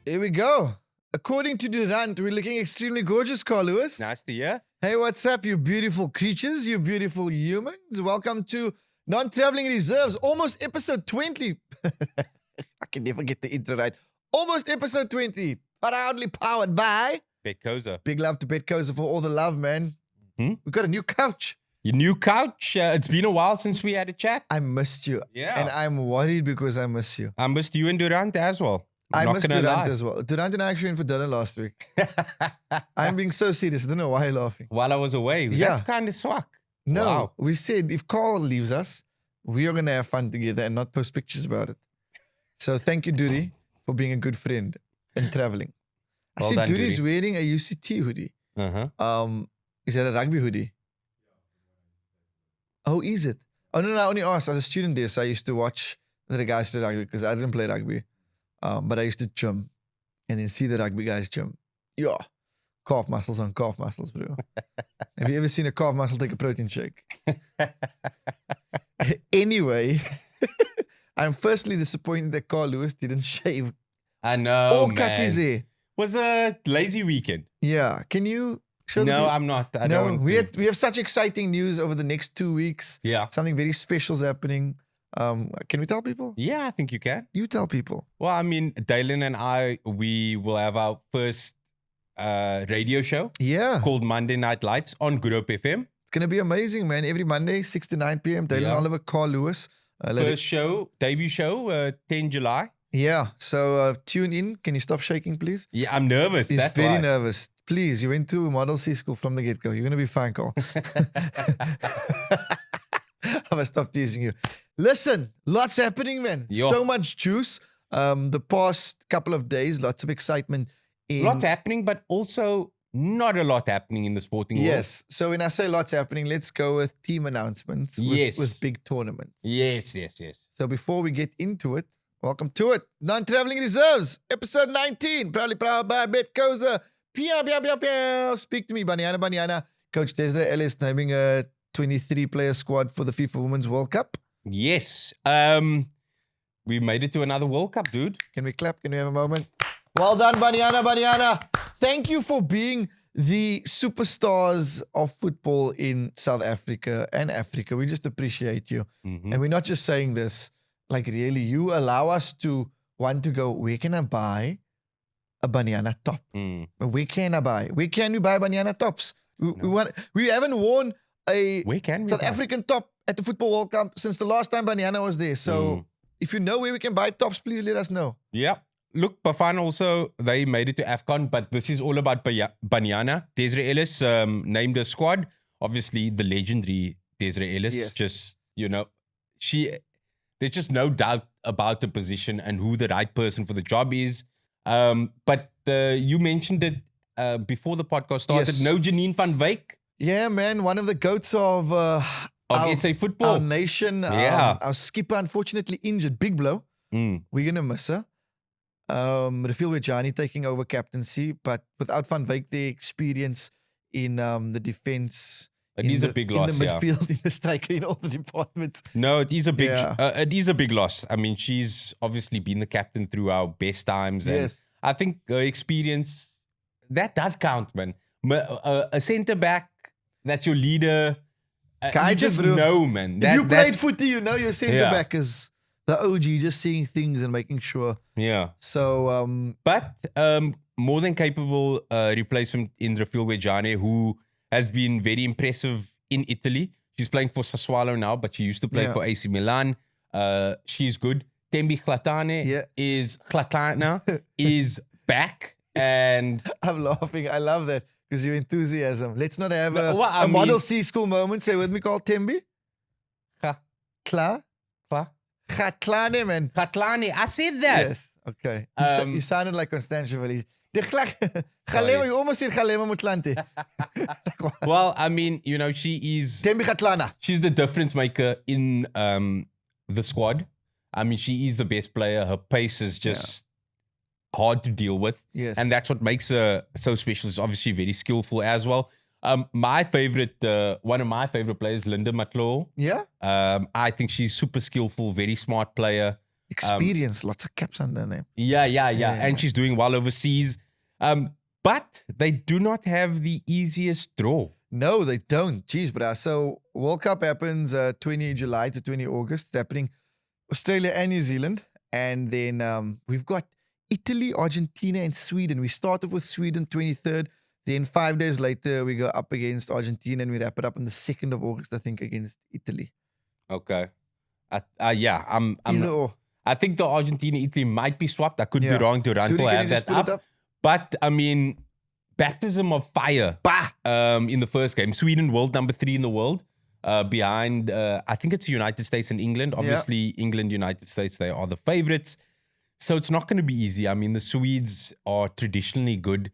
Here we go. According to Durant, we're looking extremely gorgeous, Carl Lewis. Nice to hear. Hey, what's up, you beautiful creatures, you beautiful humans? Welcome to Non-Traveling Reserves, almost episode 20. I can never get the intro right. Almost episode 20. Proudly powered by Betkoza. Big love to Betkoza for all the love, man. We've got a new couch. Your new couch. It's been a while since we had a chat. I missed you. Yeah. And I'm worried because I miss you. I missed you and Durant as well. I Not missed gonna Durant lie. as well. Durant and I actually went for dinner last week. I'm being so serious. I don't know why you're laughing. While I was away. Yeah. That's kind of swag. No, Wow. we said if Carl leaves us, we are going to have fun together and not post pictures about it. So thank you, Duty, for being a good friend and traveling. I Well see done, Duty's Duty. wearing a UCT hoodie. Uh-huh. Is that a rugby hoodie? Oh, is it? Oh, no, I only asked. As a student there, so I used to watch the guys play rugby because I didn't play rugby. But I used to gym and then see the rugby guys gym. Yeah. Calf muscles on calf muscles, bro. Have you ever seen a calf muscle take a protein shake? Anyway, I'm firstly disappointed that Carl Lewis didn't shave I know, or cut his man. hair. Was a lazy weekend. Yeah. Can you show No, the I'm not. I No, don't. we have such exciting news over the next 2 weeks. Yeah. Something very special is happening. Can we tell people? Yeah, I think you can. You tell people. Well, I mean, Dalen and I, we will have our first radio show Yeah. called Monday Night Lights on Good Hope FM. It's going to be amazing, man. Every Monday, 6 to 9 p.m. Dylan Yeah. Oliver, Carl Lewis. First show, debut show, 10 July. Yeah. So tune in. Can you stop shaking, please? Yeah, I'm nervous. He's That's very why. nervous. Please, you went to Model C school from the get-go. You're going to be fine, Carl. I must stop teasing you. Listen, lots happening, man. Yo. So much juice. The past couple of days, lots of excitement. Lots happening, but also not a lot happening in the sporting world. Yes. So when I say lots happening, let's go with team announcements Yes. with big tournaments. Yes. So before we get into it, welcome to it. Non-Traveling Reserves, episode 19. Proudly proud by Betkoza. Pia, pia, pia, pia. Speak to me, Banyana Banyana. Coach Desiree Ellis naming a 23-player squad for the FIFA Women's World Cup. Yes. We made it to another World Cup, dude. Can we clap? Can we have a moment? Well done, Banyana Banyana. Thank you for being the superstars of football in South Africa and Africa. We just appreciate you. Mhm. And we're not just saying this. Like, really, you allow us to want to go, where can I buy a Banyana top? Mm. Where can I buy? Where can we buy Banyana tops? We haven't worn a Where can we South buy? African top at the Football World Cup since the last time Banyana was there. So if you know where we can buy tops, please let us know. Yeah. Look, Bafana also, they made it to AFCON, but this is all about Banyana. Desiree Ellis named a squad. Obviously, the legendary Desiree Ellis. Yes. Just, there's just no doubt about the position and who the right person for the job is. But you mentioned it before the podcast started. Yes. No Janine van Wyk Yeah, man, one of the goats of our, SA our football. nation. Yeah. Our skipper, unfortunately, injured. Big blow. Mm. We're going to miss her. Refiloe Johnny taking over captaincy, but without Van Wyk, the experience in the defense. It is a big loss, in the yeah. midfield, in the striker, in all the departments. No, it is a big. Yeah. It is a big loss. I mean, she's obviously been the captain through our best times, and Yes. I think her experience that does count, man. A centre back that's your leader. You Kaija, just bro. know, man. If you played footy, you know your centre Yeah. back is the OG, just seeing things and making sure. Yeah, So, but more than capable replacement in Refiloe Johnny, who has been very impressive in Italy. She's playing for Sassuolo now, but she used to play Yeah. for AC Milan. She's good. Tembi Glatane Yeah. is back, and I'm laughing. I love that because your enthusiasm. Let's not have No, well, I a Model mean- C school moment. Say with me, called Tembi. Kla? Gatlane, man. Gatlane. I said that. Yes. Okay. You sounded like Constantia Valley. Galema, you almost said Galema Mutlante. Well, I mean, she is. Tembi Gatlana. She's the difference maker in the squad. I mean, she is the best player. Her pace is just hard to deal with. Yes. And that's what makes her so special. She's obviously very skillful as well. My favorite, one of my favorite players, Linda Matlou. Yeah? I think she's super skillful, very smart player. Experience, lots of caps under her name. Yeah. And she's doing well overseas. But they do not have the easiest draw. No, they don't. Jeez, bruh. So World Cup happens 20 July to 20 August. It's happening Australia and New Zealand. And then we've got Italy, Argentina, and Sweden. We start off with Sweden 23rd. Then 5 days later, we go up against Argentina and we wrap it up on the 2nd of August, I think, against Italy. Okay. I'm Either or. I think the Argentina-Italy might be swapped. I could be wrong. Durant will have that up. But, I mean, baptism of fire in the first game. Sweden, world number 3 in the world. Behind, I think it's the United States and England. Obviously, England, United States, they are the favorites. So it's not going to be easy. I mean, the Swedes are traditionally good.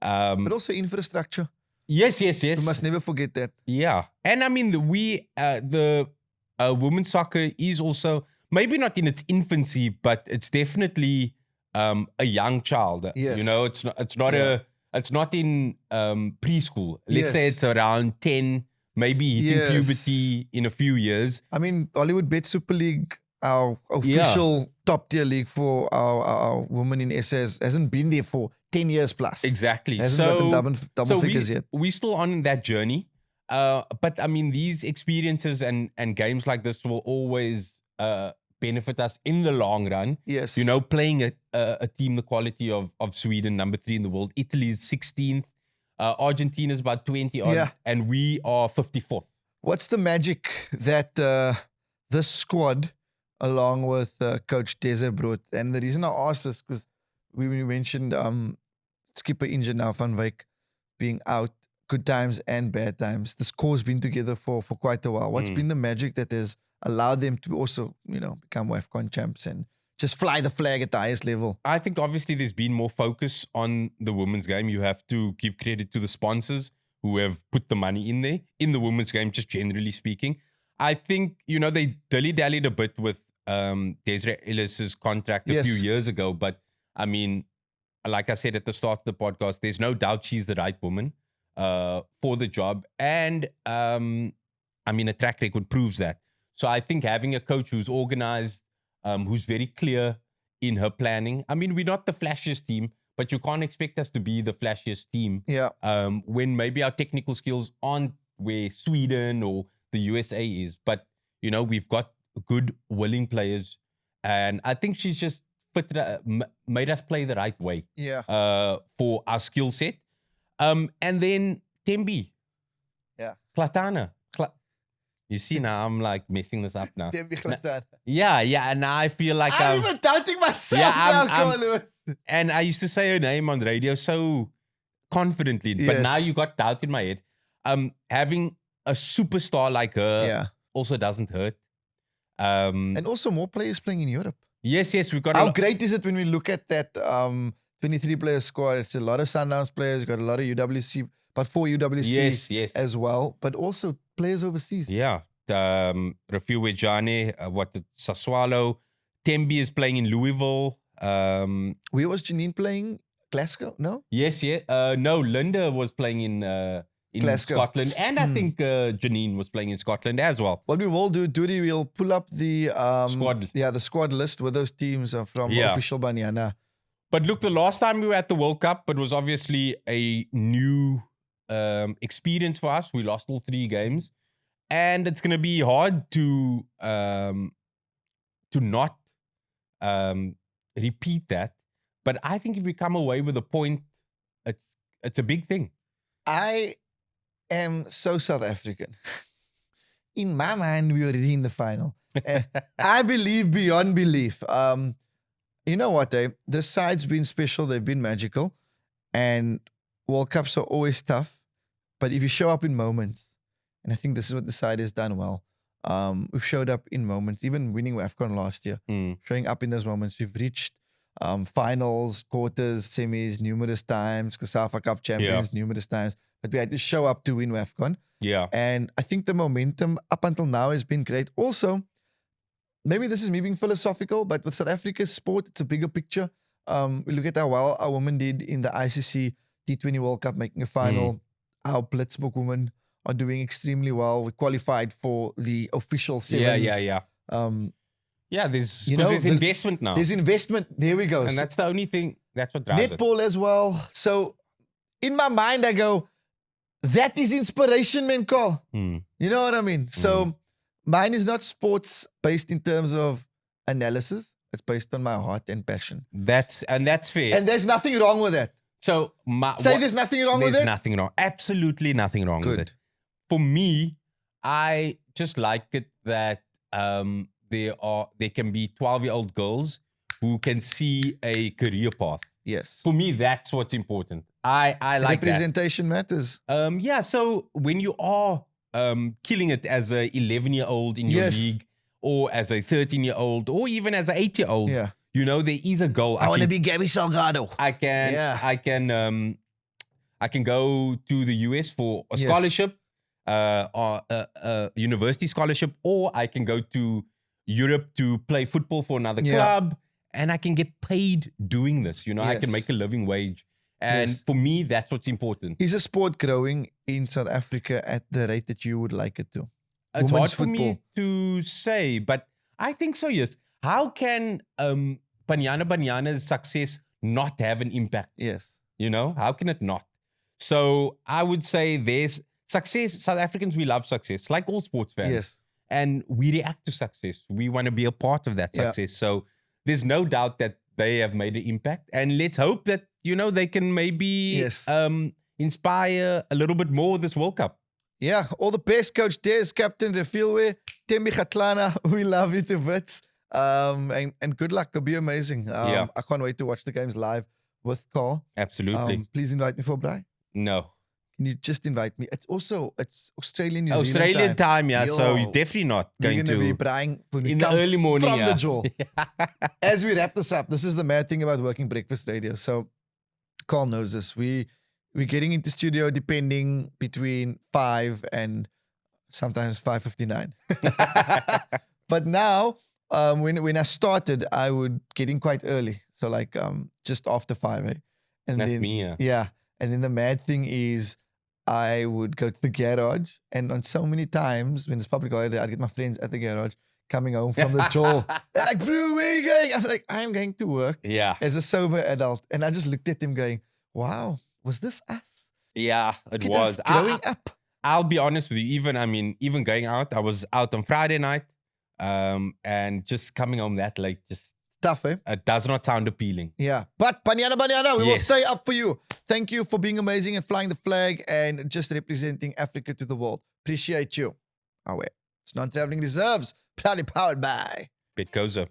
But also infrastructure. Yes. We must never forget that. Yeah. And I mean, the women's soccer is also, maybe not in its infancy, but it's definitely a young child. Yes. You know, it's not in preschool. Let's say it's around 10, maybe hitting puberty in a few years. I mean, Hollywood Bet Super League, our official top tier league for our women in SA hasn't been there for 10 years plus. Exactly. Hasn't got the double figures yet. We're still on that journey. But I mean, these experiences and games like this will always benefit us in the long run. Yes. You know, playing a team the quality of Sweden, number 3 in the world. Italy is 16th. Argentina's about 20 odd. And we are 54th. What's the magic that this squad, along with Coach Desiree brought? And the reason I asked this, because we mentioned skipper injured now, Van Wyk being out, good times and bad times. This core's been together for quite a while. What's been the magic that has allowed them to also, you know, become WAFCON champs and just fly the flag at the highest level? I think obviously there's been more focus on the women's game. You have to give credit to the sponsors who have put the money in there, in the women's game, just generally speaking. I think, you know, they dilly-dallied a bit with Desiree Ellis' contract a few years ago. But, I mean, like I said at the start of the podcast, there's no doubt she's the right woman for the job. And, I mean, a track record proves that. So I think having a coach who's organized, who's very clear in her planning. I mean, we're not the flashiest team, but you can't expect us to be the flashiest team. Yeah. When maybe our technical skills aren't where Sweden or the USA is. But, you know, we've got good, willing players. And I think she's just made us play the right way for our skill set. And then Tembi. Yeah. Klatana. You see, now I'm like messing this up now. Klatana. Yeah. And now I feel like I'm even doubting myself now, and I used to say her name on radio so confidently, but now you got doubt in my head. Having a superstar like her also doesn't hurt. And also more players playing in Europe. Yes, we've got. How great is it when we look at that 23-player squad? It's a lot of Sundowns players, got a lot of UWC, but 4 UWC as well, but also players overseas. Yeah. Refiloe Jane, Sassuolo. Tembi is playing in Louisville. Where was Janine playing? Glasgow? No? Yes. No, Linda was playing in Scotland. And I think Janine was playing in Scotland as well. What we will do, Duty, we'll pull up the squad. Yeah, the squad list where those teams are from official Banyana. But look, the last time we were at the World Cup, it was obviously a new experience for us. We lost all 3 games. And it's going to be hard to not repeat that. But I think if we come away with a point, it's a big thing. I am so South African. In my mind, we were already in the final. I believe beyond belief. You know what, Dave? This side's been special. They've been magical. And World Cups are always tough. But if you show up in moments, and I think this is what the side has done well. We've showed up in moments, even winning AFCON last year. Showing up in those moments. We've reached finals, quarters, semis numerous times. COSAFA Cup champions numerous times. But we had to show up to win AFCON. Yeah. And I think the momentum up until now has been great. Also, maybe this is me being philosophical, but with South Africa's sport, it's a bigger picture. We look at how well our women did in the ICC T20 World Cup, making a final. Our Blitzbook women are doing extremely well. We qualified for the official sevens. Yeah. Yeah, there's You because know, there's investment now. There's investment. There we go. And that's the only thing, that's what drives it. Netball as well. So in my mind, I go, that is inspiration, man, Carl. Mm. You know what I mean? So mine is not sports based in terms of analysis. It's based on my heart and passion. That's fair. And there's nothing wrong with that. So There's nothing wrong with it? There's nothing wrong. Absolutely nothing wrong with it. For me, I just like it that there can be 12-year-old girls who can see a career path. Yes. For me, that's what's important. I like representation matters. Yeah, so when you are killing it as a 11-year-old in your league, or as a 13-year-old, or even as an 8-year-old, you know, there is a goal. I want to be Gabriela Salgado. I can go to the US for a scholarship, or a university scholarship, or I can go to Europe to play football for another club, and I can get paid doing this. You know, I can make a living wage. And for me, that's what's important. Is a sport growing in South Africa at the rate that you would like it to? It's hard for me to say, but I think so, yes. How can Banyana Banyana's success not have an impact? Yes. You know, how can it not? So I would say there's success. South Africans, we love success, like all sports fans. Yes. And we react to success. We want to be a part of that success. So there's no doubt that they have made an impact. And let's hope that, you know, they can maybe inspire a little bit more this World Cup. Yeah, all the best, Coach Des, Captain Refiloe, Tembi Gatlana. We love you to bits. And good luck. It'll be amazing. I can't wait to watch the games live with Carl. Absolutely. Please invite me for Bri. No. Can you just invite me? It's Australian, New Zealand Australian time, yeah. Yo, so you're definitely not going to be buying in the early morning from the jaw. As we wrap this up, this is the mad thing about working breakfast radio. So Carl knows this. We're getting into studio depending between 5 and sometimes 5:59. But now, when I started, I would get in quite early. So like just after 5, eh? And That's then, me, yeah. And then the mad thing is I would go to the garage, and on so many times when it's public holiday, I'd get my friends at the garage coming home from the jaw. They're like, bro, where are you going? I'm like, I'm going to work as a sober adult. And I just looked at them going, wow, was this us? Yeah, it was. Growing up. I'll be honest with you, even going out, I was out on Friday night, and just coming home that late, just tough, eh? It does not sound appealing. Yeah. But Banyana Banyana, we will stay up for you. Thank you for being amazing and flying the flag and just representing Africa to the world. Appreciate you. It's Non-Traveling Reserves, proudly powered by Betkoza.